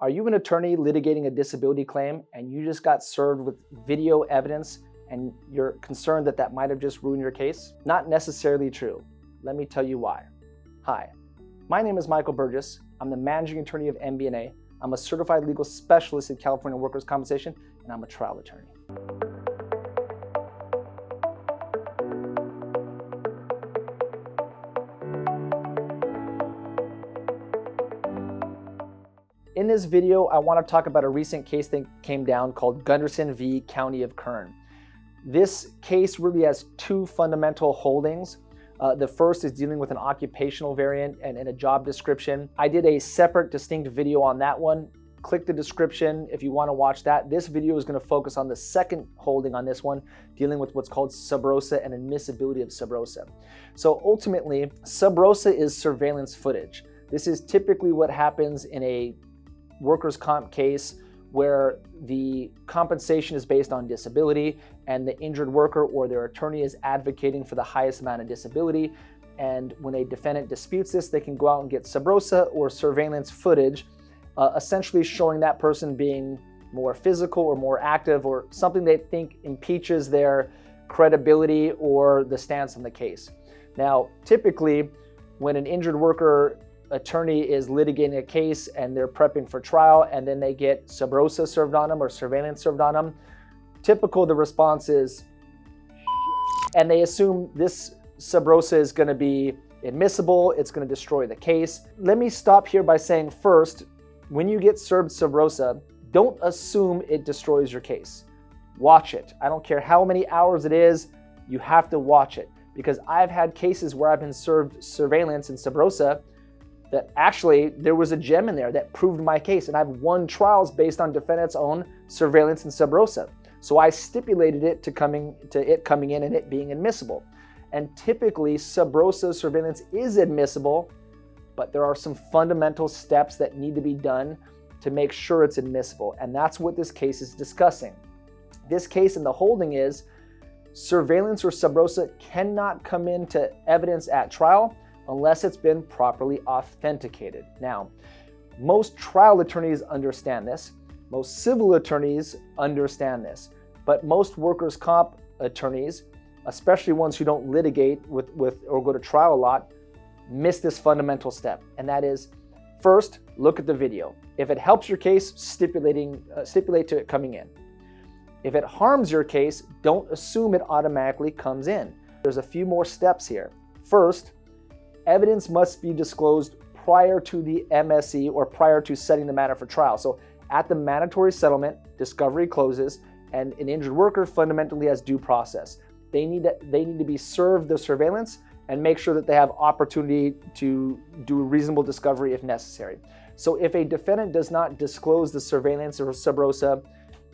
Are you an attorney litigating a disability claim and you just got served with video evidence and you're concerned that that might have just ruined your case? Not necessarily true. Let me tell you why. Hi, my name is Michael Burgis. I'm the managing attorney of MB&A. I'm a certified legal specialist in California workers' compensation, and I'm a trial attorney. In this video, I want to talk about a recent case that came down called Gunderson v. County of Kern. This case really has two fundamental holdings. The first is dealing with an occupational variant and a job description. I did a separate, distinct video on that one. Click the description if you want to watch that. This video is going to focus on the second holding on this one, dealing with what's called Subrosa and admissibility of Subrosa. So ultimately, Subrosa is surveillance footage. This is typically what happens in a workers' comp case where the compensation is based on disability and the injured worker or their attorney is advocating for the highest amount of disability. And when a defendant disputes this, they can go out and get Subrosa or surveillance footage, essentially showing that person being more physical or more active or something they think impeaches their credibility or the stance on the case. Now, typically, when an injured worker attorney is litigating a case and they're prepping for trial and then they get Subrosa served on them or surveillance served on them, typical the response is, and they assume this Subrosa is going to be admissible, it's going to destroy the case. Let me stop here by saying first, when you get served Subrosa, don't assume it destroys your case. Watch it. I don't care how many hours it is, you have to watch it. Because I've had cases where I've been served surveillance and Subrosa that actually there was a gem in there that proved my case, and I've won trials based on defendant's own surveillance and Subrosa. So I stipulated it to it coming in and it being admissible. And typically Subrosa surveillance is admissible, but there are some fundamental steps that need to be done to make sure it's admissible. And that's what this case is discussing. This case and the holding is surveillance or Subrosa cannot come into evidence at trial unless it's been properly authenticated. Now, most trial attorneys understand this. Most civil attorneys understand this. But most workers' comp attorneys, especially ones who don't litigate with or go to trial a lot, miss this fundamental step. And that is, first, look at the video. If it helps your case, stipulate to it coming in. If it harms your case, don't assume it automatically comes in. There's a few more steps here. First, evidence must be disclosed prior to the MSE or prior to setting the matter for trial. So at the mandatory settlement, discovery closes, and an injured worker fundamentally has due process. They need to be served the surveillance and make sure that they have opportunity to do a reasonable discovery if necessary. So if a defendant does not disclose the surveillance or Subrosa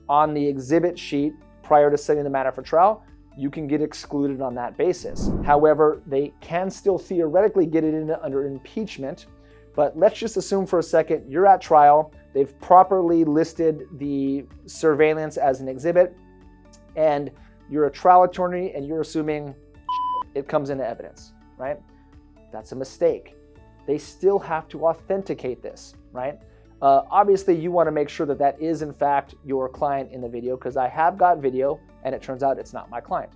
on the exhibit sheet prior to setting the matter for trial, you can get excluded on that basis. However, they can still theoretically get it in under impeachment, but let's just assume for a second you're at trial, they've properly listed the surveillance as an exhibit, and you're a trial attorney and you're assuming it comes into evidence, right? That's a mistake. They still have to authenticate this, right? Obviously, you want to make sure that that is in fact your client in the video, because I have got video and it turns out it's not my client.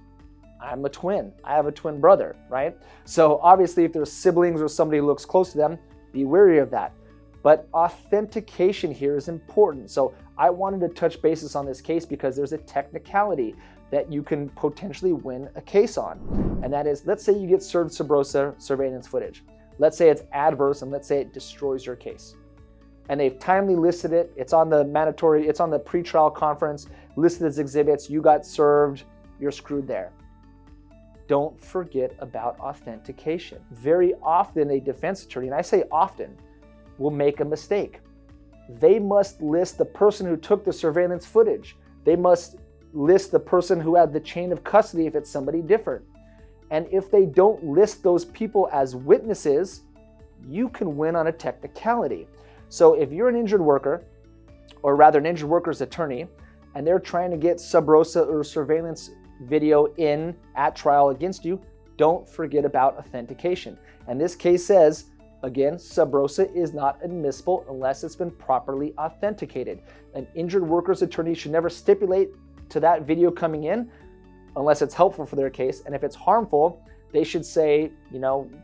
I'm a twin. I have a twin brother, right? So obviously, if there's siblings or somebody who looks close to them, be wary of that. But authentication here is important. So I wanted to touch bases on this case because there's a technicality that you can potentially win a case on. And that is, let's say you get served Subrosa surveillance footage. Let's say it's adverse and let's say it destroys your case. And they've timely listed it. It's on the mandatory, it's on the pretrial conference, listed as exhibits. You got served, you're screwed there. Don't forget about authentication. Very often a defense attorney, and I say often, will make a mistake. They must list the person who took the surveillance footage. They must list the person who had the chain of custody if it's somebody different. And if they don't list those people as witnesses, you can win on a technicality. So if you're an injured worker, or rather an injured worker's attorney, and they're trying to get Subrosa or surveillance video in at trial against you, don't forget about authentication. And this case says Again, Subrosa is not admissible unless it's been properly authenticated. An injured worker's attorney should never stipulate to that video coming in unless it's helpful for their case. And if it's harmful, they should say,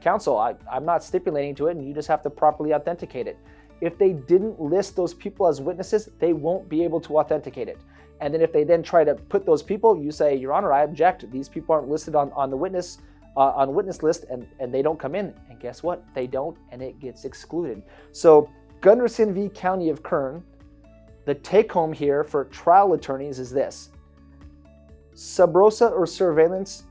counsel, I'm not stipulating to it, and you just have to properly authenticate it. If they didn't list those people as witnesses, they won't be able to authenticate it. And then if they then try to put those people, you say, Your Honor, I object. These people aren't listed on the witness list, and they don't come in. And guess what? They don't, and it gets excluded. So Gunderson v. County of Kern, the take home here for trial attorneys is this. Subrosa or surveillance,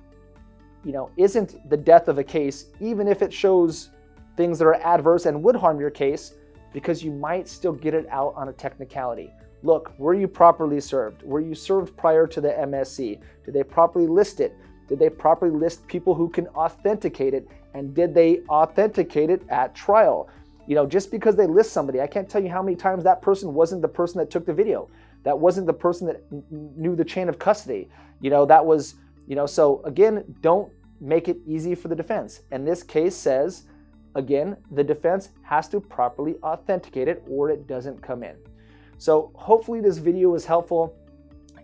isn't the death of a case, even if it shows things that are adverse and would harm your case, because you might still get it out on a technicality. Look, were you properly served? Were you served prior to the MSC? Did they properly list it? Did they properly list people who can authenticate it? And did they authenticate it at trial? Just because they list somebody, I can't tell you how many times that person wasn't the person that took the video. That wasn't the person that knew the chain of custody. That was, so again, don't make it easy for the defense. And this case says, again, the defense has to properly authenticate it or it doesn't come in. So hopefully this video is helpful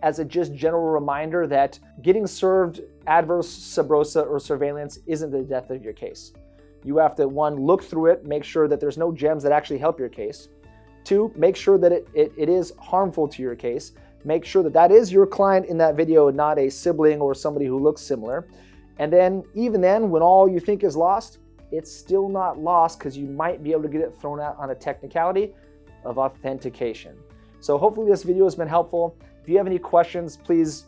as a just general reminder that getting served adverse Subrosa or surveillance isn't the death of your case. You have to, one, look through it, make sure that there's no gems that actually help your case. Two, make sure that it is harmful to your case. Make sure that that is your client in that video and not a sibling or somebody who looks similar. And then, even then, when all you think is lost, it's still not lost because you might be able to get it thrown out on a technicality of authentication. So hopefully this video has been helpful. If you have any questions, please,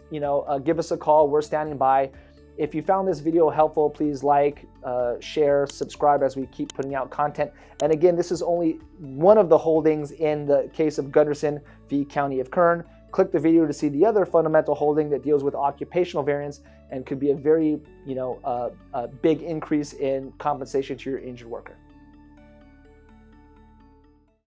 give us a call. We're standing by. If you found this video helpful, please like, share, subscribe as we keep putting out content. And again, this is only one of the holdings in the case of Gunderson v. County of Kern. Click the video to see the other fundamental holding that deals with occupational variance and could be a very, big increase in compensation to your injured worker.